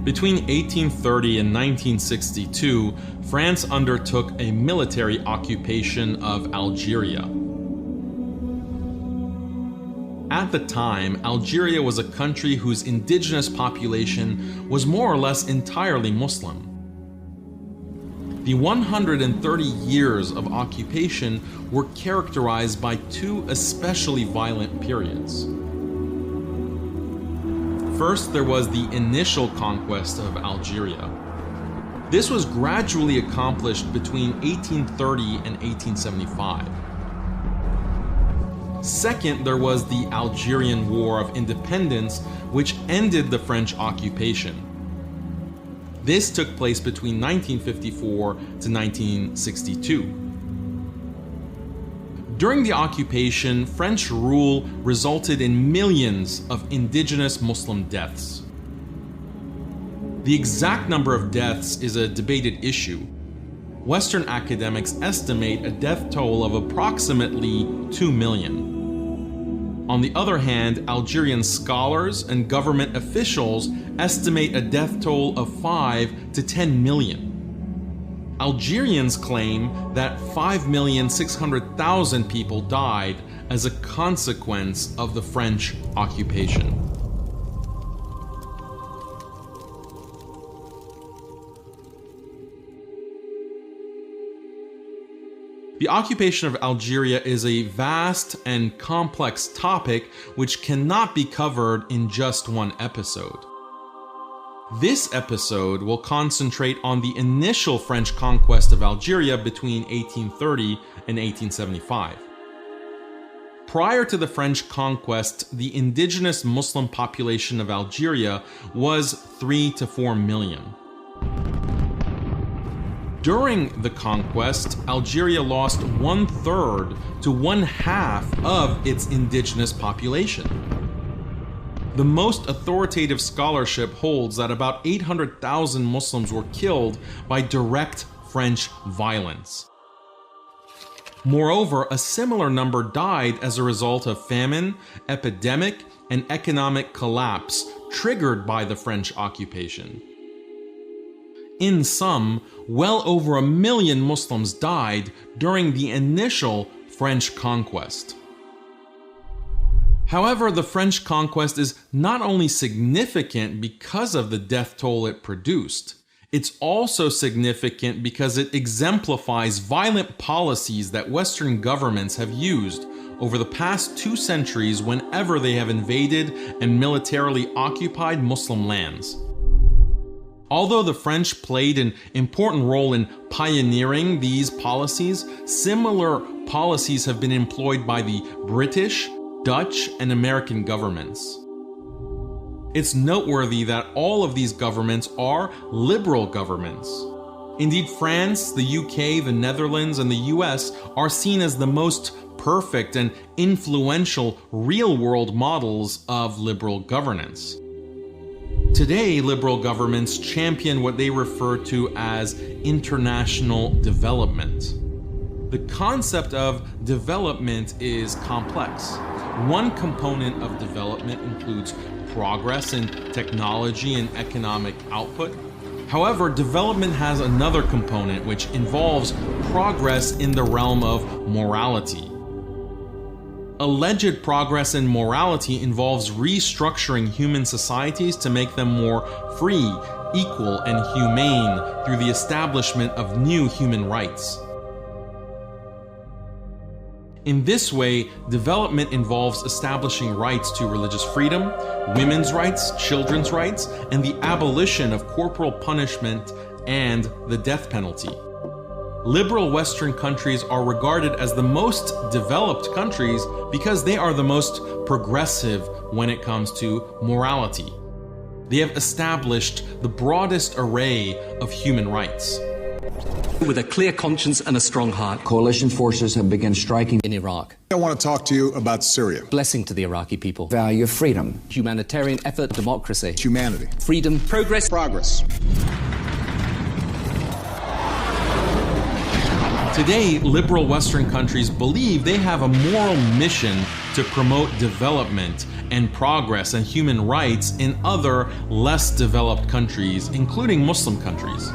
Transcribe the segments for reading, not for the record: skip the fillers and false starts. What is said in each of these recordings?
Between 1830 and 1962, France undertook a military occupation of Algeria. At the time, Algeria was a country whose indigenous population was more or less entirely Muslim. The 130 years of occupation were characterized by two especially violent periods. First, there was the initial conquest of Algeria. This was gradually accomplished between 1830 and 1875. Second, there was the Algerian War of Independence, which ended the French occupation. This took place between 1954 to 1962. During the occupation, French rule resulted in millions of indigenous Muslim deaths. The exact number of deaths is a debated issue. Western academics estimate a death toll of approximately 2 million. On the other hand, Algerian scholars and government officials estimate a death toll of 5 to 10 million. Algerians claim that 5,600,000 people died as a consequence of the French occupation. The occupation of Algeria is a vast and complex topic which cannot be covered in just one episode. This episode will concentrate on the initial French conquest of Algeria between 1830 and 1875. Prior to the French conquest, the indigenous Muslim population of Algeria was 3 to 4 million. During the conquest, Algeria lost 1/3 to 1/2 of its indigenous population. The most authoritative scholarship holds that about 800,000 Muslims were killed by direct French violence. Moreover, a similar number died as a result of famine, epidemic, and economic collapse triggered by the French occupation. In sum, well over 1 million Muslims died during the initial French conquest. However, the French conquest is not only significant because of the death toll it produced, it's also significant because it exemplifies violent policies that Western governments have used over the past 2 centuries whenever they have invaded and militarily occupied Muslim lands. Although the French played an important role in pioneering these policies, similar policies have been employed by the British, Dutch, and American governments. It's noteworthy that all of these governments are liberal governments. Indeed, France, the UK, the Netherlands, and the US are seen as the most perfect and influential real-world models of liberal governance. Today, liberal governments champion what they refer to as international development. The concept of development is complex. One component of development includes progress in technology and economic output. However, development has another component which involves progress in the realm of morality. Alleged progress in morality involves restructuring human societies to make them more free, equal, and humane through the establishment of new human rights. In this way, development involves establishing rights to religious freedom, women's rights, children's rights, and the abolition of corporal punishment and the death penalty. Liberal Western countries are regarded as the most developed countries because they are the most progressive when it comes to morality. They have established the broadest array of human rights. With a clear conscience and a strong heart, coalition forces have begun striking in Iraq. I want to talk to you about Syria. Blessing to the Iraqi people. Value of freedom. Humanitarian effort, democracy. Humanity. Freedom, progress. Progress. Today, liberal Western countries believe they have a moral mission to promote development and progress and human rights in other, less developed countries, including Muslim countries.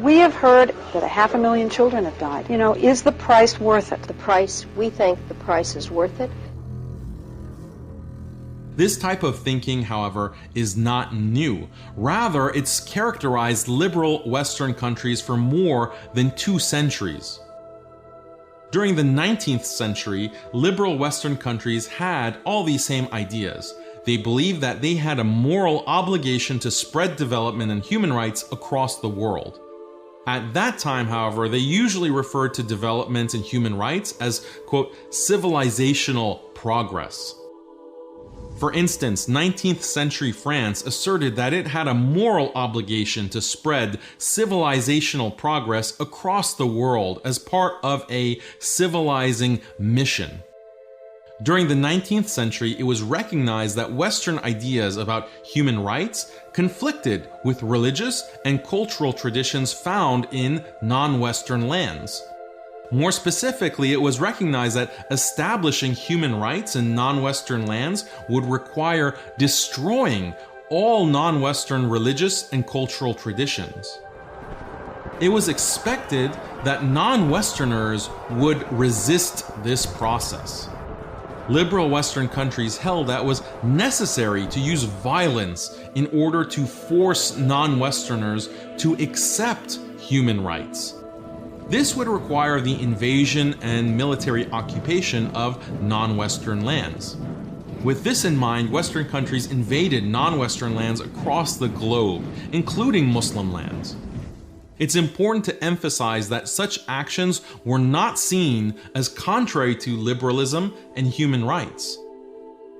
We have heard that 500,000 children have died. Is the price worth it? We think the price is worth it. This type of thinking, however, is not new. Rather, it's characterized liberal Western countries for more than 2 centuries. During the 19th century, liberal Western countries had all these same ideas. They believed that they had a moral obligation to spread development and human rights across the world. At that time, however, they usually referred to development and human rights as, quote, civilizational progress. For instance, 19th century France asserted that it had a moral obligation to spread civilizational progress across the world as part of a civilizing mission. During the 19th century, it was recognized that Western ideas about human rights conflicted with religious and cultural traditions found in non-Western lands. More specifically, it was recognized that establishing human rights in non-Western lands would require destroying all non-Western religious and cultural traditions. It was expected that non-Westerners would resist this process. Liberal Western countries held that it was necessary to use violence in order to force non-Westerners to accept human rights. This would require the invasion and military occupation of non-Western lands. With this in mind, Western countries invaded non-Western lands across the globe, including Muslim lands. It's important to emphasize that such actions were not seen as contrary to liberalism and human rights.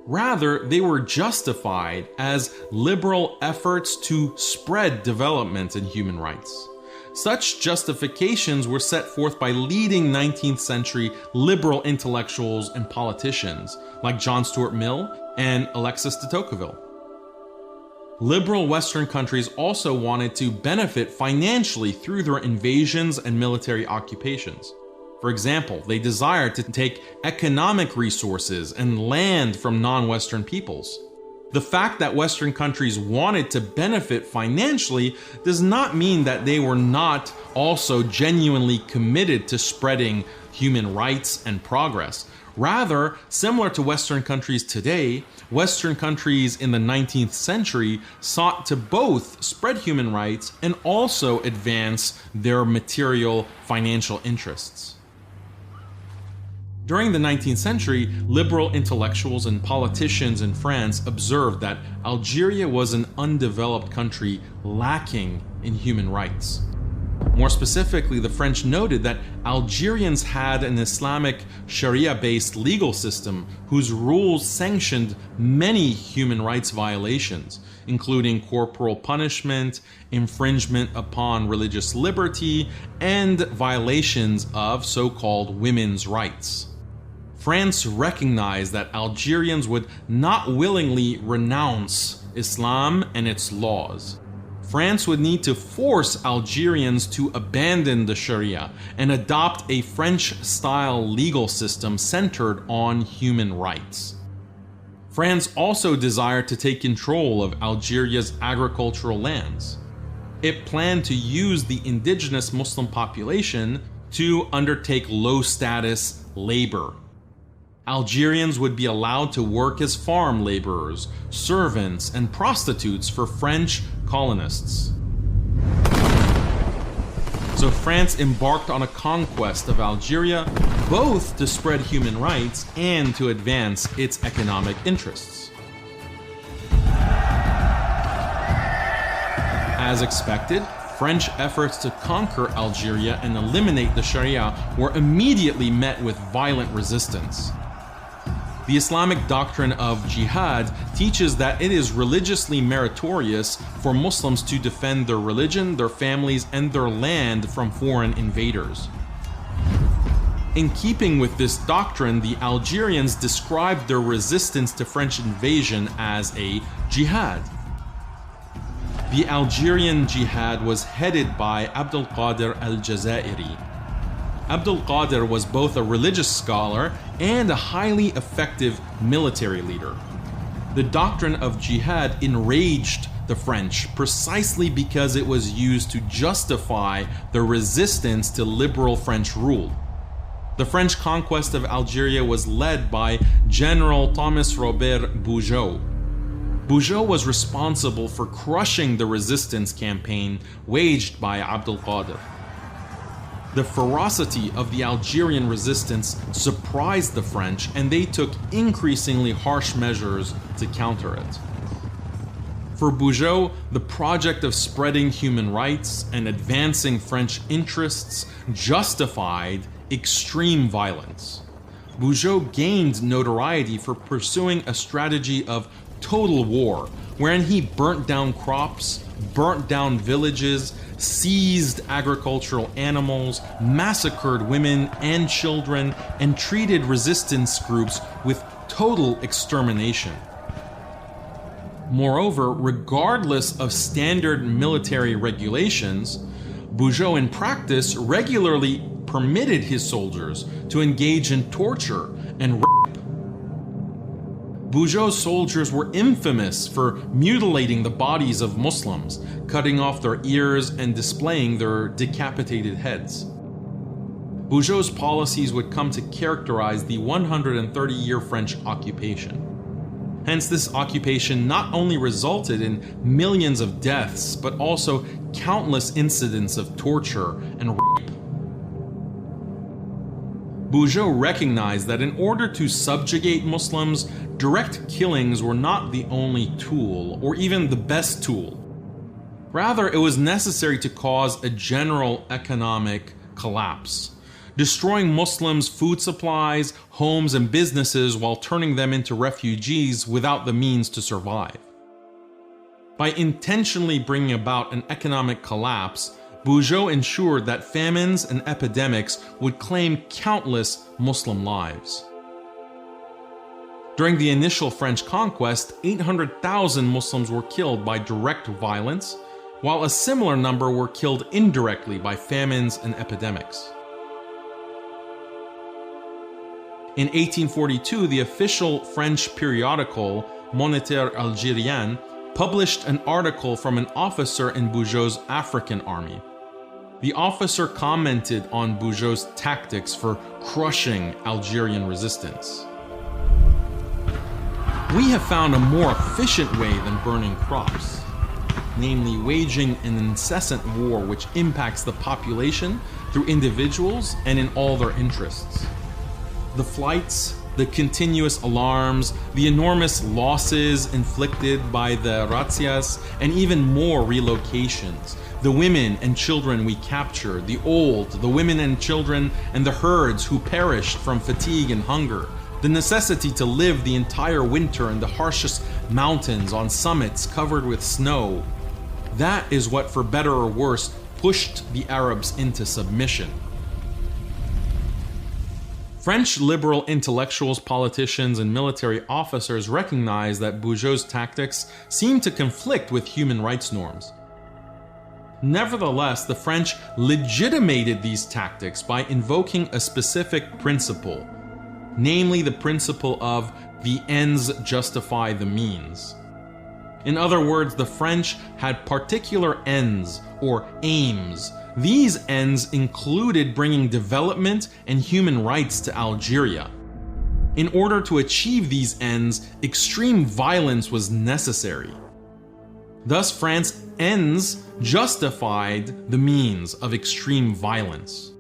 Rather, they were justified as liberal efforts to spread development and human rights. Such justifications were set forth by leading 19th century liberal intellectuals and politicians like John Stuart Mill and Alexis de Tocqueville. Liberal Western countries also wanted to benefit financially through their invasions and military occupations. For example, they desired to take economic resources and land from non-Western peoples. The fact that Western countries wanted to benefit financially does not mean that they were not also genuinely committed to spreading human rights and progress. Rather, similar to Western countries today, Western countries in the 19th century sought to both spread human rights and also advance their material financial interests. During the 19th century, liberal intellectuals and politicians in France observed that Algeria was an undeveloped country lacking in human rights. More specifically, the French noted that Algerians had an Islamic Sharia-based legal system whose rules sanctioned many human rights violations, including corporal punishment, infringement upon religious liberty, and violations of so-called women's rights. France recognized that Algerians would not willingly renounce Islam and its laws. France would need to force Algerians to abandon the Sharia and adopt a French-style legal system centered on human rights. France also desired to take control of Algeria's agricultural lands. It planned to use the indigenous Muslim population to undertake low-status labor. Algerians would be allowed to work as farm laborers, servants, and prostitutes for French colonists. So France embarked on a conquest of Algeria, both to spread human rights and to advance its economic interests. As expected, French efforts to conquer Algeria and eliminate the Sharia were immediately met with violent resistance. The Islamic doctrine of jihad teaches that it is religiously meritorious for Muslims to defend their religion, their families, and their land from foreign invaders. In keeping with this doctrine, the Algerians described their resistance to French invasion as a jihad. The Algerian jihad was headed by Abdul Qadir al-Jazairi. Abdul Qadir was both a religious scholar and a highly effective military leader. The doctrine of jihad enraged the French precisely because it was used to justify the resistance to liberal French rule. The French conquest of Algeria was led by General Thomas Robert Bugeaud. Bugeaud was responsible for crushing the resistance campaign waged by Abdul Qadir. The ferocity of the Algerian resistance surprised the French, and they took increasingly harsh measures to counter it. For Bugeaud, the project of spreading human rights and advancing French interests justified extreme violence. Bugeaud gained notoriety for pursuing a strategy of total war, wherein he burnt down crops, burnt down villages, seized agricultural animals, massacred women and children, and treated resistance groups with total extermination. Moreover, regardless of standard military regulations, Bugeaud in practice regularly permitted his soldiers to engage in torture and rape. Bugeaud's soldiers were infamous for mutilating the bodies of Muslims, cutting off their ears and displaying their decapitated heads. Bugeaud's policies would come to characterize the 130-year French occupation. Hence, this occupation not only resulted in millions of deaths, but also countless incidents of torture and rape. Bugeaud recognized that in order to subjugate Muslims, direct killings were not the only tool, or even the best tool. Rather, it was necessary to cause a general economic collapse, destroying Muslims' food supplies, homes, and businesses while turning them into refugees without the means to survive. By intentionally bringing about an economic collapse, Bugeaud ensured that famines and epidemics would claim countless Muslim lives. During the initial French conquest, 800,000 Muslims were killed by direct violence, while a similar number were killed indirectly by famines and epidemics. In 1842, the official French periodical Moniteur Algérien published an article from an officer in Bugeaud's African army. The officer commented on Bugeaud's tactics for crushing Algerian resistance. "We have found a more efficient way than burning crops, namely waging an incessant war which impacts the population through individuals and in all their interests. The flights, the continuous alarms, the enormous losses inflicted by the razzias, and even more relocations, the women and children we captured, the old, the women and children, and the herds who perished from fatigue and hunger, the necessity to live the entire winter in the harshest mountains on summits covered with snow. That is what, for better or worse, pushed the Arabs into submission." French liberal intellectuals, politicians, and military officers recognized that Bugeaud's tactics seemed to conflict with human rights norms. Nevertheless, the French legitimated these tactics by invoking a specific principle, namely the principle of the ends justify the means. In other words, the French had particular ends or aims. These ends included bringing development and human rights to Algeria. In order to achieve these ends, extreme violence was necessary. Thus, France's ends justified the means of extreme violence.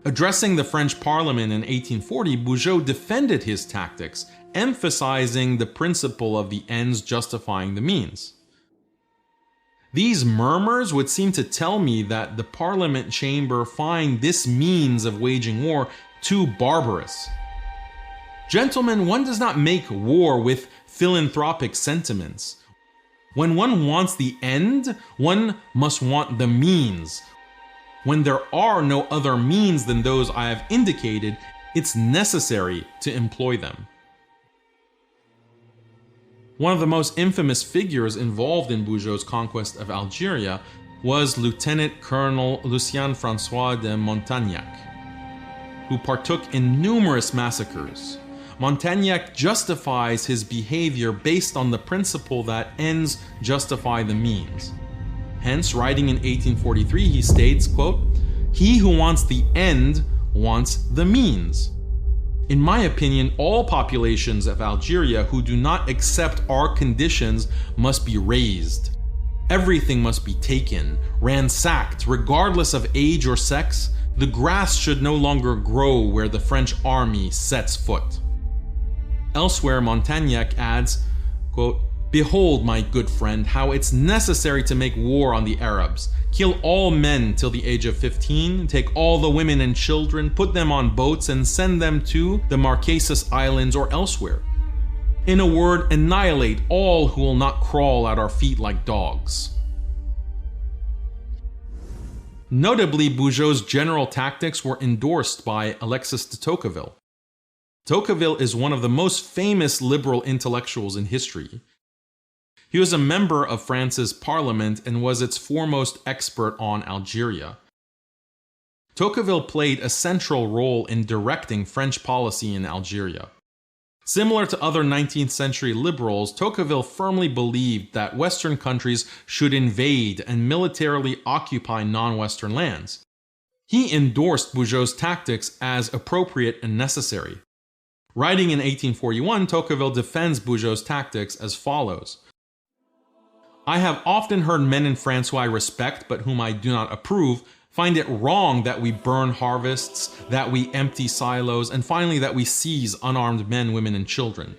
Addressing the French Parliament in 1840, Bugeaud defended his tactics, emphasizing the principle of the ends justifying the means. These murmurs would seem to tell me that the Parliament chamber find this means of waging war too barbarous. Gentlemen, one does not make war with philanthropic sentiments. When one wants the end, one must want the means. When there are no other means than those I have indicated, it's necessary to employ them. One of the most infamous figures involved in Bugeaud's conquest of Algeria was Lieutenant Colonel Lucien François de Montagnac, who partook in numerous massacres. Montagnac justifies his behavior based on the principle that ends justify the means. Hence, writing in 1843, he states, quote, "He who wants the end wants the means." In my opinion, all populations of Algeria who do not accept our conditions must be razed. Everything must be taken, ransacked, regardless of age or sex. The grass should no longer grow where the French army sets foot. Elsewhere, Montagnac adds, quote, "Behold, my good friend, how it's necessary to make war on the Arabs. Kill all men till the age of 15, take all the women and children, put them on boats and send them to the Marquesas Islands or elsewhere. In a word, annihilate all who will not crawl at our feet like dogs." Notably, Bugeaud's general tactics were endorsed by Alexis de Tocqueville. Tocqueville is one of the most famous liberal intellectuals in history. He was a member of France's parliament and was its foremost expert on Algeria. Tocqueville played a central role in directing French policy in Algeria. Similar to other 19th century liberals, Tocqueville firmly believed that Western countries should invade and militarily occupy non-Western lands. He endorsed Bugeaud's tactics as appropriate and necessary. Writing in 1841, Tocqueville defends Bugeaud's tactics as follows. "I have often heard men in France who I respect, but whom I do not approve, find it wrong that we burn harvests, that we empty silos, and finally that we seize unarmed men, women, and children.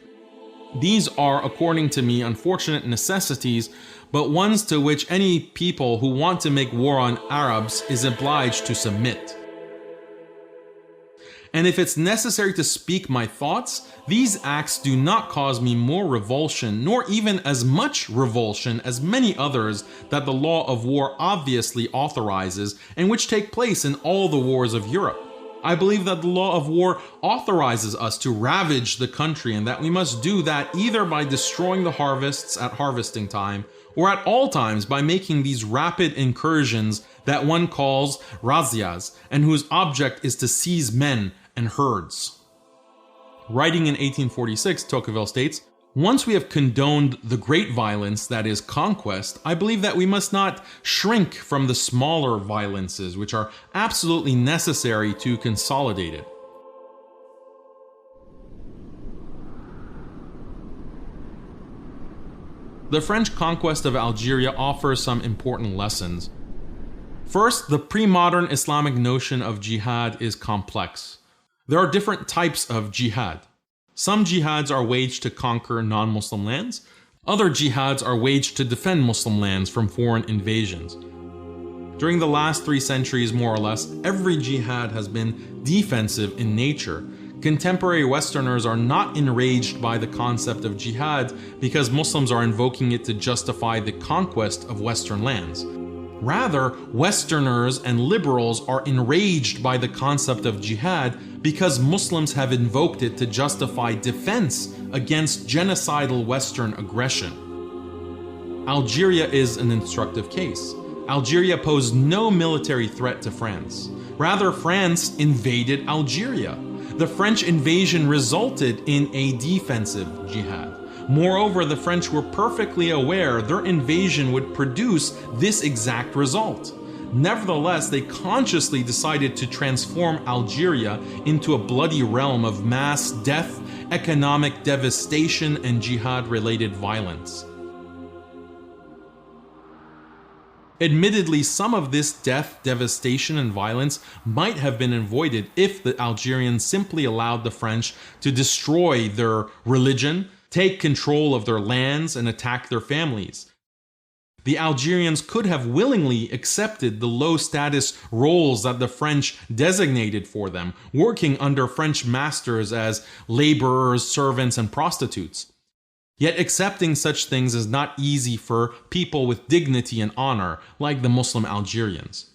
These are, according to me, unfortunate necessities, but ones to which any people who want to make war on Arabs is obliged to submit. And if it's necessary to speak my thoughts, these acts do not cause me more revulsion, nor even as much revulsion as many others that the law of war obviously authorizes, and which take place in all the wars of Europe. I believe that the law of war authorizes us to ravage the country, and that we must do that either by destroying the harvests at harvesting time, or at all times by making these rapid incursions that one calls razzias, and whose object is to seize men and herds." Writing in 1846, Tocqueville states, "Once we have condoned the great violence that is conquest, I believe that we must not shrink from the smaller violences which are absolutely necessary to consolidate it." The French conquest of Algeria offers some important lessons. First, the pre-modern Islamic notion of jihad is complex. There are different types of jihad. Some jihads are waged to conquer non-Muslim lands. Other jihads are waged to defend Muslim lands from foreign invasions. During the last 3 centuries, more or less, every jihad has been defensive in nature. Contemporary Westerners are not enraged by the concept of jihad because Muslims are invoking it to justify the conquest of Western lands. Rather, Westerners and liberals are enraged by the concept of jihad because Muslims have invoked it to justify defense against genocidal Western aggression. Algeria is an instructive case. Algeria posed no military threat to France. Rather, France invaded Algeria. The French invasion resulted in a defensive jihad. Moreover, the French were perfectly aware their invasion would produce this exact result. Nevertheless, they consciously decided to transform Algeria into a bloody realm of mass death, economic devastation, and jihad-related violence. Admittedly, some of this death, devastation, and violence might have been avoided if the Algerians simply allowed the French to destroy their religion, take control of their lands, and attack their families. The Algerians could have willingly accepted the low-status roles that the French designated for them, working under French masters as laborers, servants, and prostitutes. Yet accepting such things is not easy for people with dignity and honor, like the Muslim Algerians.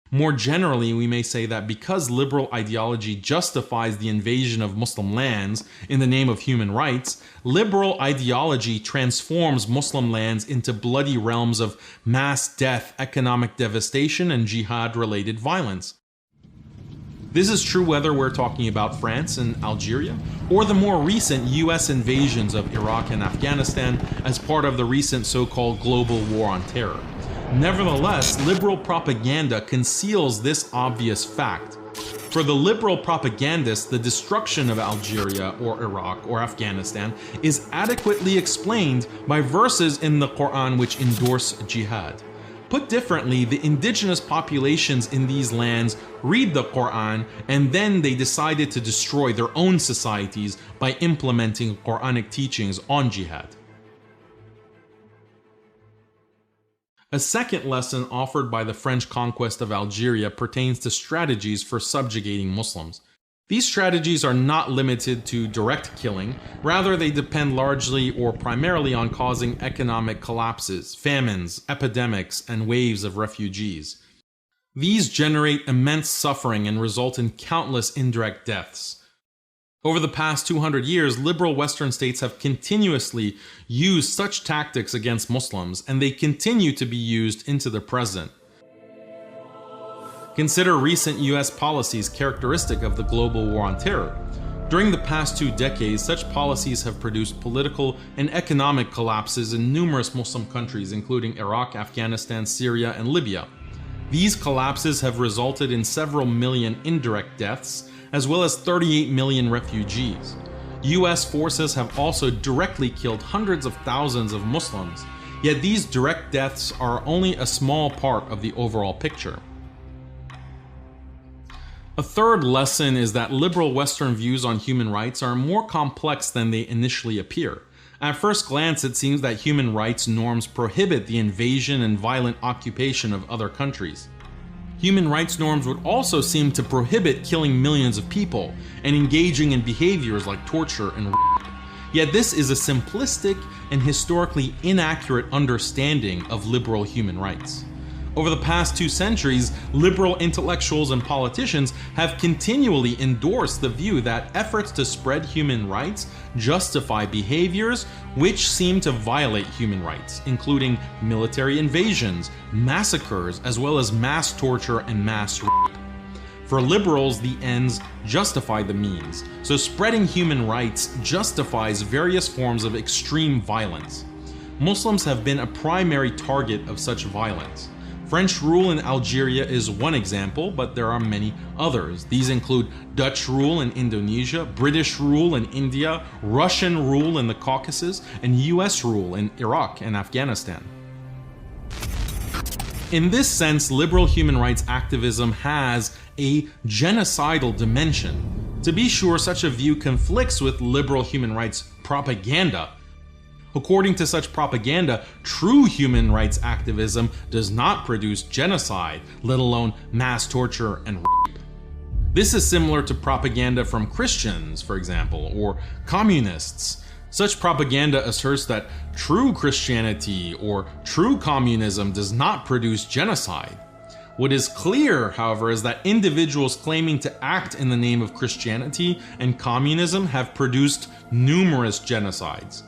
More generally, we may say that because liberal ideology justifies the invasion of Muslim lands in the name of human rights, liberal ideology transforms Muslim lands into bloody realms of mass death, economic devastation, and jihad-related violence. This is true whether we're talking about France and Algeria, or the more recent US invasions of Iraq and Afghanistan as part of the recent so-called global war on terror. Nevertheless, liberal propaganda conceals this obvious fact. For the liberal propagandists, the destruction of Algeria or Iraq or Afghanistan is adequately explained by verses in the Quran which endorse jihad. Put differently, the indigenous populations in these lands read the Quran and then they decided to destroy their own societies by implementing Quranic teachings on jihad. A second lesson offered by the French conquest of Algeria pertains to strategies for subjugating Muslims. These strategies are not limited to direct killing, rather they depend largely or primarily on causing economic collapses, famines, epidemics, and waves of refugees. These generate immense suffering and result in countless indirect deaths. Over the past 200 years, liberal Western states have continuously used such tactics against Muslims, and they continue to be used into the present. Consider recent US policies characteristic of the global war on terror. During the past 2 decades, such policies have produced political and economic collapses in numerous Muslim countries, including Iraq, Afghanistan, Syria, and Libya. These collapses have resulted in several million indirect deaths, as well as 38 million refugees. US forces have also directly killed hundreds of thousands of Muslims, yet these direct deaths are only a small part of the overall picture. A third lesson is that liberal Western views on human rights are more complex than they initially appear. At first glance, it seems that human rights norms prohibit the invasion and violent occupation of other countries. Human rights norms would also seem to prohibit killing millions of people and engaging in behaviors like torture and rape. Yet this is a simplistic and historically inaccurate understanding of liberal human rights. Over the past 2 centuries, liberal intellectuals and politicians have continually endorsed the view that efforts to spread human rights justify behaviors which seem to violate human rights, including military invasions, massacres, as well as mass torture and mass rape. For liberals, the ends justify the means, so spreading human rights justifies various forms of extreme violence. Muslims have been a primary target of such violence. French rule in Algeria is one example, but there are many others. These include Dutch rule in Indonesia, British rule in India, Russian rule in the Caucasus, and US rule in Iraq and Afghanistan. In this sense, liberal human rights activism has a genocidal dimension. To be sure, such a view conflicts with liberal human rights propaganda. According to such propaganda, true human rights activism does not produce genocide, let alone mass torture and rape. This is similar to propaganda from Christians, for example, or communists. Such propaganda asserts that true Christianity or true communism does not produce genocide. What is clear, however, is that individuals claiming to act in the name of Christianity and communism have produced numerous genocides.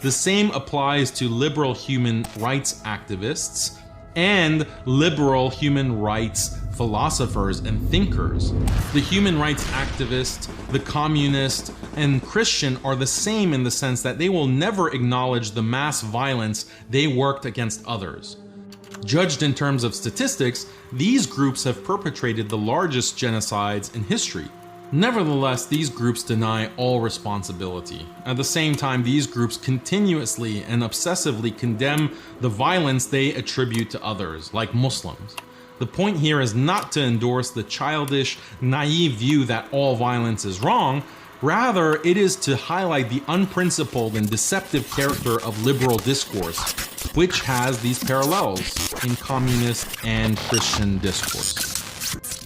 The same applies to liberal human rights activists and liberal human rights philosophers and thinkers. The human rights activist, the communist, and Christian are the same in the sense that they will never acknowledge the mass violence they worked against others. Judged in terms of statistics, these groups have perpetrated the largest genocides in history. Nevertheless, these groups deny all responsibility. At the same time, these groups continuously and obsessively condemn the violence they attribute to others, like Muslims. The point here is not to endorse the childish, naive view that all violence is wrong. Rather, it is to highlight the unprincipled and deceptive character of liberal discourse, which has these parallels in communist and Christian discourse.